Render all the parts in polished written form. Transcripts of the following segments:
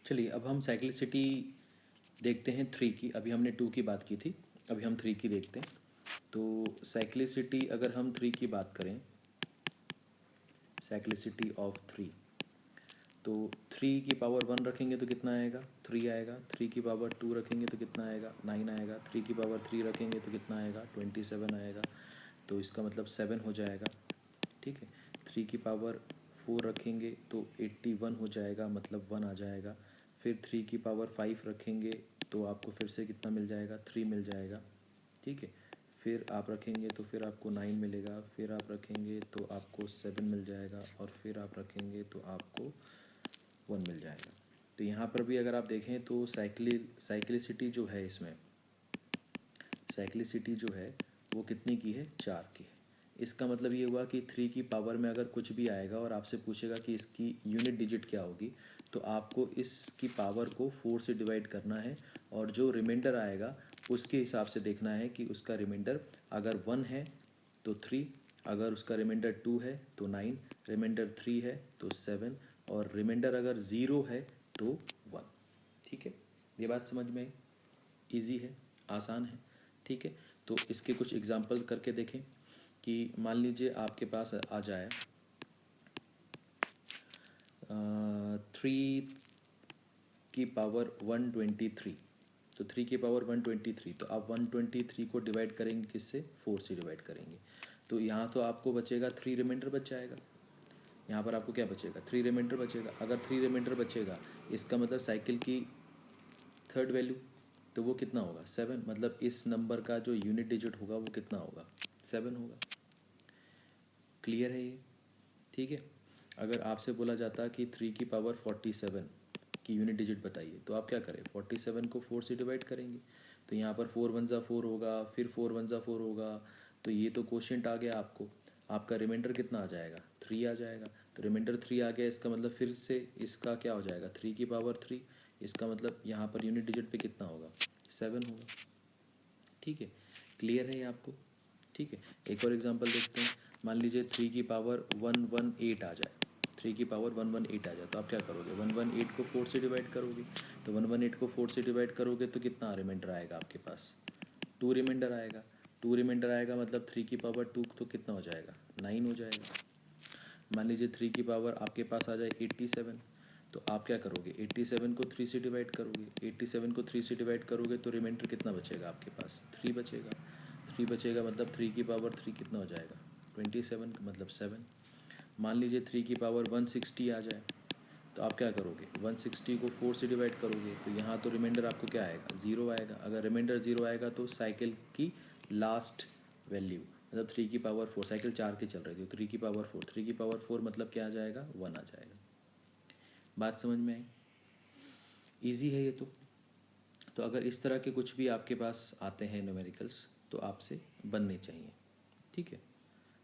चलिए अब हम साइक्लिसिटी देखते हैं 3 की। अभी हमने 2 की बात की थी, अभी हम 3 की देखते हैं। तो साइक्लिसिटी अगर हम 3 की बात करें, साइक्लिसिटी ऑफ 3, तो 3 की पावर 1 रखेंगे तो कितना आएगा? 3 आएगा। 3 की पावर 2 रखेंगे तो कितना आएगा? 9 आएगा। 3 की पावर 3 रखेंगे तो कितना आएगा? 27 आएगा। तो इसका मतलब 7 हो जाएगा। ठीक है। 3 की पावर 4 रखेंगे तो 81 हो जाएगा, मतलब 1 आ जाएगा। फिर 3 की पावर 5 रखेंगे तो आपको फिर से कितना मिल जाएगा? 3 मिल जाएगा। ठीक है। फिर आप रखेंगे तो फिर आपको 9 मिलेगा, फिर आप रखेंगे तो आपको 7 मिल जाएगा, और फिर आप रखेंगे तो आपको 1 मिल जाएगा। तो यहाँ पर भी अगर आप देखें तो साइक्लिसिटी जो है, इसमें साइक्लिसिटी जो है वो कितनी की है? 4 की है। इसका मतलब ये हुआ कि 3 की पावर में अगर कुछ भी आएगा और आपसे पूछेगा कि इसकी यूनिट डिजिट क्या होगी, तो आपको इसकी पावर को 4 से डिवाइड करना है, और जो रिमाइंडर आएगा उसके हिसाब से देखना है कि उसका रिमाइंडर अगर 1 है तो 3, अगर उसका रिमाइंडर 2 है तो 9, रिमाइंडर 3 है तो 7, और रिमाइंडर अगर 0 है तो 1। ठीक है, ये बात समझ में आई? ईजी है, आसान है। ठीक है, तो इसके कुछ एग्जांपल करके देखें कि मान लीजिए आपके पास आ जाए 3 की पावर 123। तो 3 की पावर 123, तो आप 123 को डिवाइड करेंगे किससे? 4 से डिवाइड करेंगे। तो यहाँ तो आपको बचेगा 3, रिमाइंडर बच जाएगा। यहाँ पर आपको क्या बचेगा? 3 रिमाइंडर बचेगा। अगर 3 रिमाइंडर बचेगा, इसका मतलब साइकिल की थर्ड वैल्यू, तो वो कितना होगा? 7। मतलब इस नंबर का जो यूनिट डिजिट होगा वो कितना होगा? 7 होगा। क्लियर है ये? ठीक है। अगर आपसे बोला जाता कि 3 की पावर 47 की यूनिट डिजिट बताइए, तो आप क्या करें? 47 को 4 से डिवाइड करेंगे। तो यहाँ पर 4 1 ज़ा 4 होगा, फिर 4 1 ज़ा 4 होगा। तो ये तो क्वोशिएंट आ गया आपको। आपका रिमाइंडर कितना आ जाएगा? 3 आ जाएगा। तो रिमाइंडर 3 आ गया, इसका मतलब फिर से इसका क्या हो जाएगा? 3 की पावर 3। इसका मतलब यहाँ पर यूनिट डिजिट पे कितना होगा? 7 होगा। ठीक है, क्लियर है ये आपको? ठीक है, एक और एग्जांपल देखते हैं। मान लीजिए 3 की पावर 118 आ जाए, 3 की पावर 118 आ जाए, तो आप क्या करोगे? 118 को 4 से डिवाइड करोगे। तो 118 को 4 से डिवाइड करोगे तो कितना रिमाइंडर आएगा आपके पास? 2 रिमाइंडर आएगा। 2 रिमाइंडर आएगा मतलब 3 की पावर 2 तो कितना हो जाएगा? 9 हो जाएगा। मान लीजिए 3 की पावर आपके पास आ जाए 87, तो आप क्या करोगे? 87 को 3 से डिवाइड करोगे। 87 को 3 से डिवाइड करोगे तो रिमाइंडर कितना बचेगा आपके पास? 3 बचेगा। 3 बचेगा मतलब 3 की पावर 3 कितना हो जाएगा? 27, मतलब 7। मान लीजिए 3 की पावर 160 आ जाए, तो आप क्या करोगे? 160 को 4 से डिवाइड करोगे, तो यहाँ तो रिमाइंडर आपको क्या आएगा? 0 आएगा। अगर रिमाइंडर 0 आएगा तो साइकिल की लास्ट वैल्यू, मतलब 3 की पावर 4, साइकिल 4 की चल रही थी, 3 की पावर 4, 3 की पावर 4 मतलब क्या आ जाएगा? 1 आ जाएगा। बात समझ में आई? ईजी है ये तो अगर इस तरह के कुछ भी आपके पास आते हैं न्यूमेरिकल्स, तो आपसे बनने चाहिए। ठीक है,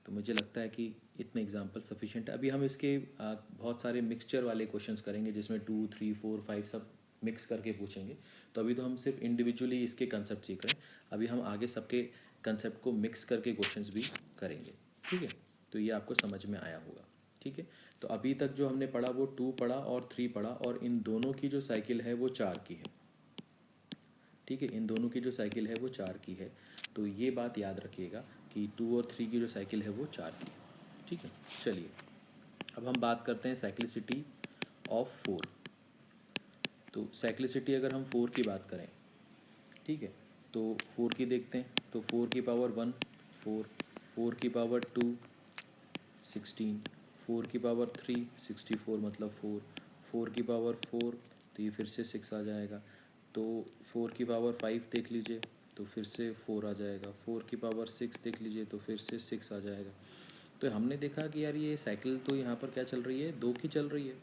तो मुझे लगता है कि इतने एग्जाम्पल सफिशिएंट है। अभी हम इसके बहुत सारे मिक्सचर वाले क्वेश्चंस करेंगे, जिसमें 2 3 4 5 सब मिक्स करके पूछेंगे। तो अभी तो हम सिर्फ इंडिविजुअली इसके कंसेप्ट सीख रहे हैं, अभी हम आगे सबके कंसेप्ट को मिक्स करके क्वेश्चंस भी करेंगे। ठीक है, तो ये आपको समझ में आया होगा। ठीक है, तो अभी तक जो हमने पढ़ा वो 2 पढ़ा और 3 पढ़ा, और इन दोनों की जो साइकिल है वो 4 की है। ठीक है, इन दोनों की जो साइकिल है वो 4 की है। तो ये बात याद रखिएगा कि 2 और 3 की जो साइकिल है वो 4 की है। ठीक है, चलिए अब हम बात करते हैं साइक्लिसिटी ऑफ 4। तो साइक्लिसिटी अगर हम 4 की बात करें, ठीक है, तो 4 की देखते हैं। तो 4 की पावर 1 4, 4 की पावर 2 16, 4 की पावर 3 64 मतलब 4, 4 की पावर 4 तो ये फिर से 6 आ जाएगा। तो 4 की पावर 5 देख लीजिए तो फिर से 4 आ जाएगा। 4 की पावर 6 देख लीजिए तो फिर से 6 आ जाएगा। तो हमने देखा कि यार ये साइकिल तो यहाँ पर क्या चल रही है? 2 की चल रही है।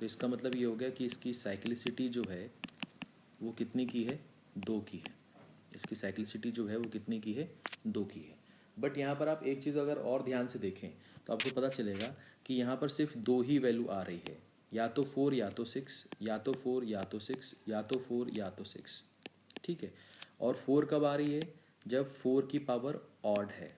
तो इसका मतलब ये हो गया कि इसकी साइक्लिसिटी जो है वो कितनी की है? 2 की है। इसकी साइक्लिसिटी जो है वो कितनी की है? 2 की है। बट यहाँ पर आप एक चीज़ अगर और ध्यान से देखें तो आपको पता चलेगा कि यहाँ पर सिर्फ 2 ही वैल्यू आ रही है, या तो 4 या तो 6, या तो 4 या तो 6, या तो 4 या तो 6। ठीक है, और 4 कब आ रही है? जब 4 की पावर ऑड है।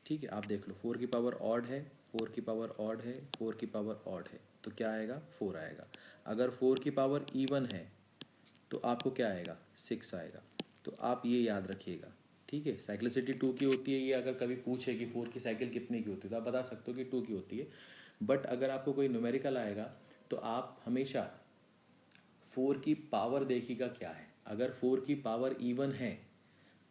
ठीक है, आप देख लो 4 की पावर ऑड है, 4 की पावर ऑड है, 4 की पावर ऑड है। तो क्या आएगा 4 आएगा। अगर 4 की पावर इवन है तो आपको क्या आएगा 6 आएगा। तो आप ये याद रखिएगा, ठीक है। साइक्लिसिटी 2 की होती है, ये अगर कभी पूछे कि 4 की साइकिल कितने की होती है तो आप बता सकते हो कि 2 की होती है। बट अगर आपको कोई न्यूमेरिकल आएगा तो आप हमेशा 4 की पावर देखिएगा क्या है। अगर 4 की पावर इवन है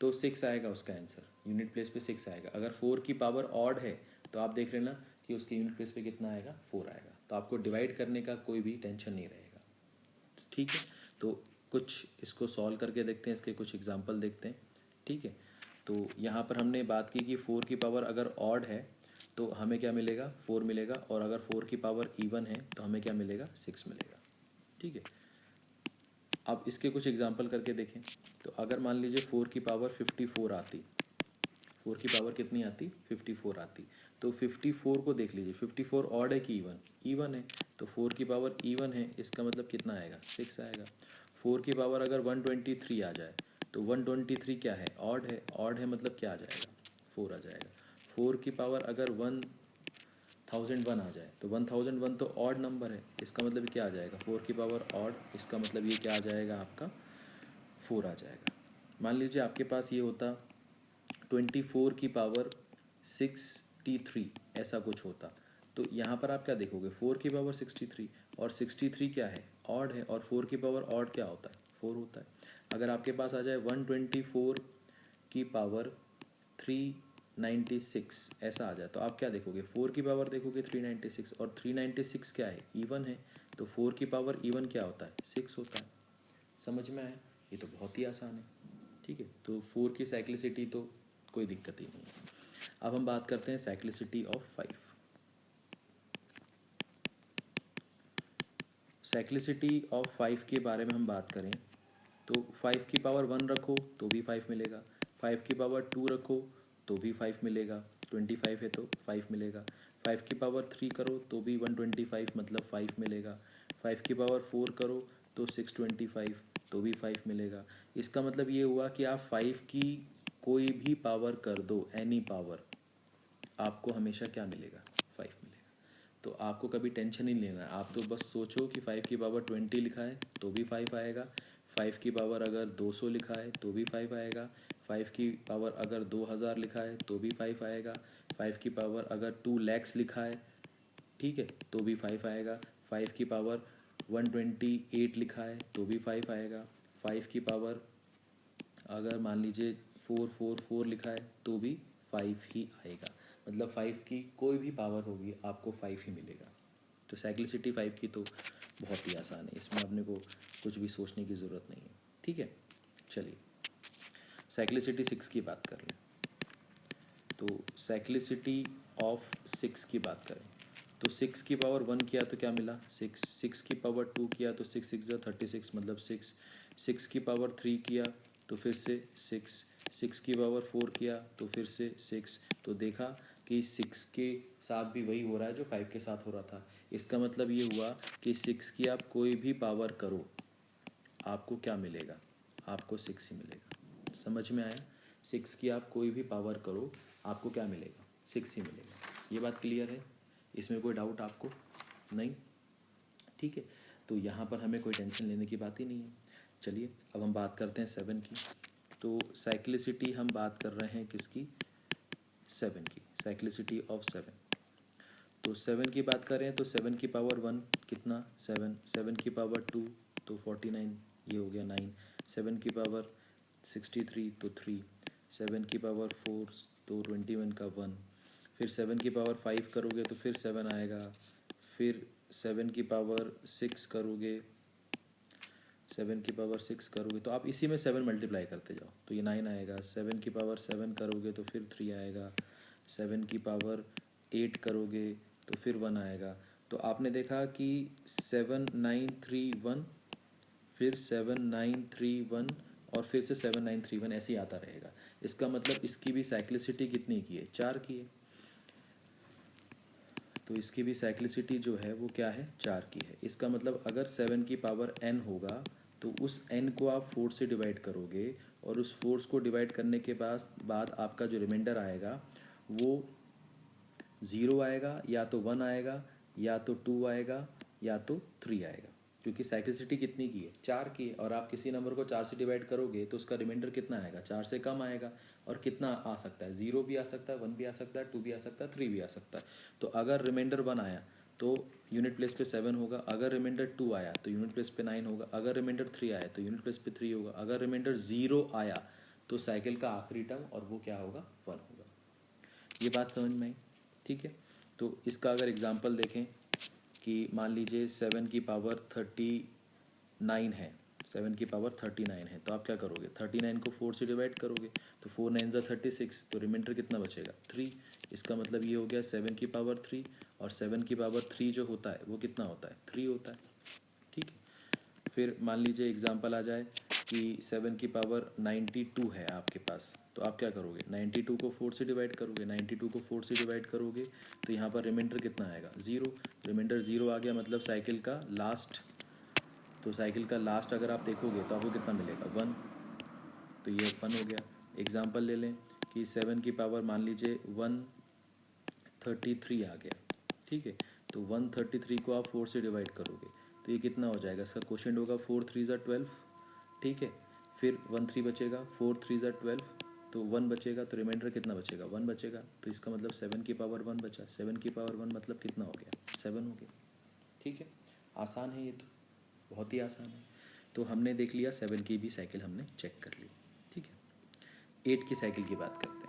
तो 6 आएगा उसका आंसर, यूनिट प्लेस पे 6 आएगा। अगर 4 की पावर ऑड है तो आप देख लेना कि उसके यूनिट प्लेस पे कितना आएगा 4 आएगा। तो आपको डिवाइड करने का कोई भी टेंशन नहीं रहेगा, ठीक है। तो कुछ इसको सॉल्व करके देखते हैं, इसके कुछ एग्जांपल देखते हैं, ठीक है। तो यहाँ पर हमने बात की कि 4 की पावर अगर ऑड है तो हमें क्या मिलेगा 4 मिलेगा, और अगर 4 की पावर इवन है तो हमें क्या मिलेगा 6 मिलेगा, ठीक है। अब इसके कुछ एग्जांपल करके देखें। तो अगर मान लीजिए 4 की पावर 54 आती, 4 की पावर कितनी आती 54 आती, तो 54 को देख लीजिए 54 ऑड है कि इवन, इवन है। तो 4 की पावर इवन है, इसका मतलब कितना आएगा 6 आएगा। 4 की पावर अगर 123 आ जाए तो 123 क्या है ऑड है, ऑड है मतलब क्या आ जाएगा 4 आ जाएगा। 4 की पावर अगर 1001 आ जाए तो 1001 तो ऑड नंबर है, इसका मतलब क्या आ जाएगा 4 की पावर ऑड, इसका मतलब ये क्या आ जाएगा आपका 4 आ जाएगा। मान लीजिए आपके पास ये होता 24 की पावर 63 ऐसा कुछ होता, तो यहाँ पर आप क्या देखोगे 4 की पावर 63, और 63 क्या है ऑड है, और 4 की पावर ऑड क्या होता है 4 होता है। अगर आपके पास आ जाए 124 की पावर 396 ऐसा आ जाए तो आप क्या देखोगे 4 की पावर देखोगे 396, और 396 क्या है इवन है, तो 4 की पावर इवन क्या होता है 6 होता है। समझ में आया, ये तो बहुत ही आसान है, ठीक है। तो 4 की साइक्लिसिटी तो कोई दिक्कत ही नहीं है। अब हम बात करते हैं साइक्लिसिटी ऑफ 5। साइक्लिसिटी ऑफ 5 के बारे में हम बात करें तो 5 की पावर 1 रखो तो भी 5 मिलेगा, 5 की पावर 2 रखो तो भी 5 मिलेगा, 25 है तो 5 मिलेगा, 5 की पावर 3 करो तो भी 125 मतलब 5 मिलेगा, 5 की पावर 4 करो तो 625 तो भी 5 मिलेगा। इसका मतलब ये हुआ कि आप 5 की कोई भी पावर कर दो, एनी पावर, आपको हमेशा क्या मिलेगा 5 मिलेगा। तो आपको कभी टेंशन नहीं लेना है, आप तो बस सोचो कि 5 की पावर 20 लिखा है तो भी 5 आएगा, 5 की पावर अगर 200 लिखा है तो भी 5 आएगा, 5 की पावर अगर 2000 लिखा है तो भी 5 आएगा, 5 की पावर अगर 2 lakhs लिखा है, ठीक है, तो भी 5 आएगा, 5 की पावर 128 लिखा है तो भी 5 आएगा, 5 की पावर अगर मान लीजिए 444 लिखा है तो भी 5 ही आएगा। मतलब 5 की कोई भी पावर होगी आपको 5 ही मिलेगा। तो साइक्लिसिटी 5 की तो बहुत ही आसान है, इसमें अपने को कुछ भी सोचने की ज़रूरत नहीं है, ठीक है। चलिए साइक्लिसिटी 6 की बात कर लें। तो साइक्लिसिटी ऑफ 6 की बात करें तो 6 की पावर 1 किया तो क्या मिला 6, 6 की पावर 2 किया तो 6 6 36 मतलब 6, 6 की पावर 3 किया तो फिर से 6, 6 की पावर 4 किया तो फिर से 6। तो देखा कि 6 के साथ भी वही हो रहा है जो 5 के साथ हो रहा था। इसका मतलब ये हुआ कि 6 की आप कोई भी पावर करो आपको क्या मिलेगा आपको 6 ही मिलेगा। समझ में आया, 6 की आप कोई भी पावर करो आपको क्या मिलेगा 6 ही मिलेगा। ये बात क्लियर है, इसमें कोई डाउट आपको नहीं, ठीक है। तो यहाँ पर हमें कोई टेंशन लेने की बात ही नहीं है। चलिए अब हम बात करते हैं 7 की। तो साइक्लिसिटी हम बात कर रहे हैं किसकी 7 की, साइक्लिसिटी ऑफ 7। तो 7 की बात करें तो 7 की पावर 1 कितना 7, 7 की पावर 2 तो 49, ये हो गया 9, 7 की पावर 63 तो 3, 7 की पावर 4 तो 21 का 1, फिर 7 की पावर 5 करोगे तो फिर 7 आएगा, फिर 7 की पावर 6 करोगे, 7 की पावर 6 करोगे तो आप इसी में 7 मल्टीप्लाई करते जाओ तो ये 9 आएगा, 7 की पावर 7 करोगे तो फिर 3 आएगा, 7 की पावर 8 करोगे तो फिर 1 आएगा। तो आपने देखा कि 7 9 3 1, फिर 7 9 3 1 और फिर से 7 9 3 1 ऐसे ही आता रहेगा। इसका मतलब इसकी भी साइक्लिसिटी कितनी की है 4 की है। तो इसकी भी साइक्लिसिटी जो है वो क्या है 4 की है। इसका मतलब अगर 7 की पावर n होगा तो उस n को आप 4 से डिवाइड करोगे और उस 4 को डिवाइड करने के बाद आपका जो रिमाइंडर आएगा वो 0 आएगा, या तो 1 आएगा, या तो 2 आएगा, या तो 3 आएगा, क्योंकि साइक्लिसिटी कितनी की है, 4 की है, और आप किसी नंबर को 4 से डिवाइड करोगे तो उसका रिमाइंडर कितना आएगा, 4 से कम आएगा। और कितना आ सकता है, 0 भी आ सकता है, 1 भी आ सकता है, 2 भी आ सकता है, 3 भी आ सकता है। तो अगर रिमाइंडर 1 आया तो यूनिट प्लेस पे 7 होगा, अगर रिमाइंडर 2 आया तो यूनिट प्लेस पे 9 होगा, अगर रिमाइंडर 3 आया तो यूनिट प्लेस पे 3 होगा, अगर रिमाइंडर 0 आया तो साइकिल का आखिरी टर्म और वो क्या होगा, 1 होगा। ये बात समझ में आई, ठीक है। तो इसका अगर एग्जांपल देखें कि मान लीजिए 7 की पावर 39 है, 7 की पावर 39 है, तो आप क्या करोगे, 39 को 4 से डिवाइड करोगे, तो 4 9 ज़ा 36, तो रिमाइंडर कितना बचेगा, 3। इसका मतलब ये हो गया 7 की पावर 3, और 7 की पावर 3 जो होता है वो कितना होता है, 3 होता है, ठीक है। फिर मान लीजिए एग्जांपल आ जाए कि 7 की पावर 92 है आपके पास, तो आप क्या करोगे, 92 को 4 से डिवाइड करोगे, 92 को 4 से डिवाइड करोगे तो यहाँ पर रिमाइंडर कितना आएगा, 0। रिमाइंडर 0 आ गया, मतलब साइकिल का लास्ट, तो साइकिल का लास्ट अगर आप देखोगे तो आपको कितना मिलेगा, 1। तो ये 1 हो गया। एग्जांपल ले लें कि 7 की पावर मान लीजिए 133 आ गया, ठीक है। तो 133 को आप 4 से डिवाइड करोगे तो ये कितना हो जाएगा, इसका क्वेश्चन होगा 4 3 ज़ा 12, ठीक है। फिर 1 3 बचेगा, 4 3 ज़ा 12, तो 1 बचेगा, तो रिमाइंडर कितना बचेगा, 1 बचेगा। तो इसका मतलब 7 की पावर 1 बचा, 7 की पावर 1 मतलब कितना हो गया, 7 हो गया, ठीक है। आसान है ये तो, बहुत ही आसान है। तो हमने देख लिया 7 की भी साइकिल हमने चेक कर ली, ठीक है। 8 की साइकिल की बात करते हैं।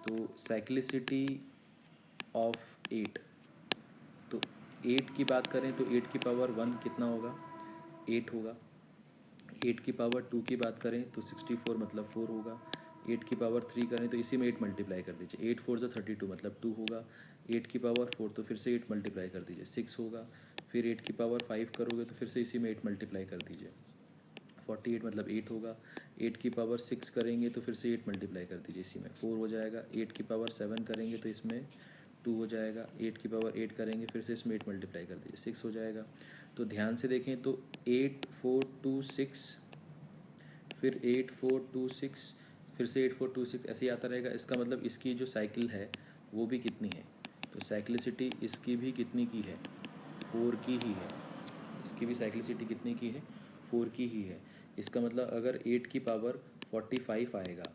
तो साइक्लिसिटी ऑफ 8, तो 8 की बात करें तो 8 की पावर 1 कितना होगा, 8 होगा। 8 की पावर 2 की बात करें तो 64 मतलब 4 होगा। 8 की पावर 3 करें तो इसी में 8 मल्टीप्लाई कर दीजिए, 8 4 ज़ा 32 मतलब 2 होगा। 8 की पावर 4 तो फिर से 8 मल्टीप्लाई कर दीजिए, 6 होगा। फिर 8 की पावर 5 करोगे तो फिर से इसी में 8 मल्टीप्लाई कर दीजिए, 48 मतलब 8 होगा। 8 की पावर 6 करेंगे तो फिर से 8 मल्टीप्लाई कर दीजिए, इसी में 4 हो जाएगा। 8 की पावर 7 करेंगे तो इसमें 2 हो जाएगा। 8 की पावर 8 करेंगे फिर से इसमें 8 मल्टीप्लाई कर दीजिए, 6 हो जाएगा। तो ध्यान से देखें तो 8 4 2 6, फिर 8 4 2 6, फिर से 8 4 2 6, ऐसे ही आता रहेगा। इसका मतलब इसकी जो साइकिल है वो भी कितनी है, तो साइक्लिसिटी इसकी भी कितनी की है, 4 की ही है। इसकी भी साइक्लिसिटी कितने की है, 4 की ही है। इसका मतलब अगर 8 की पावर 45 आएगा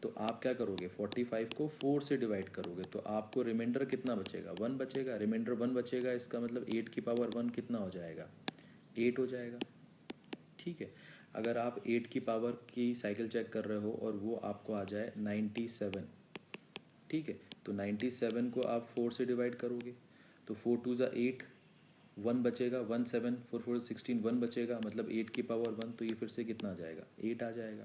तो आप क्या करोगे, 45 को 4 से डिवाइड करोगे तो आपको रिमाइंडर कितना बचेगा, 1 बचेगा। रिमाइंडर 1 बचेगा, इसका मतलब 8 की पावर 1 कितना हो जाएगा, 8 हो जाएगा, ठीक है। अगर आप 8 की पावर की साइकिल चेक कर रहे हो और वो आपको आ जाए 97, ठीक है, तो 97 को आप 4 से डिवाइड करोगे तो 4 2 ज़ा 8, 1 बचेगा, 1 7 4 4 16, 1 बचेगा, मतलब 8 की पावर 1, तो ये फिर से कितना आ जाएगा, 8 आ जाएगा।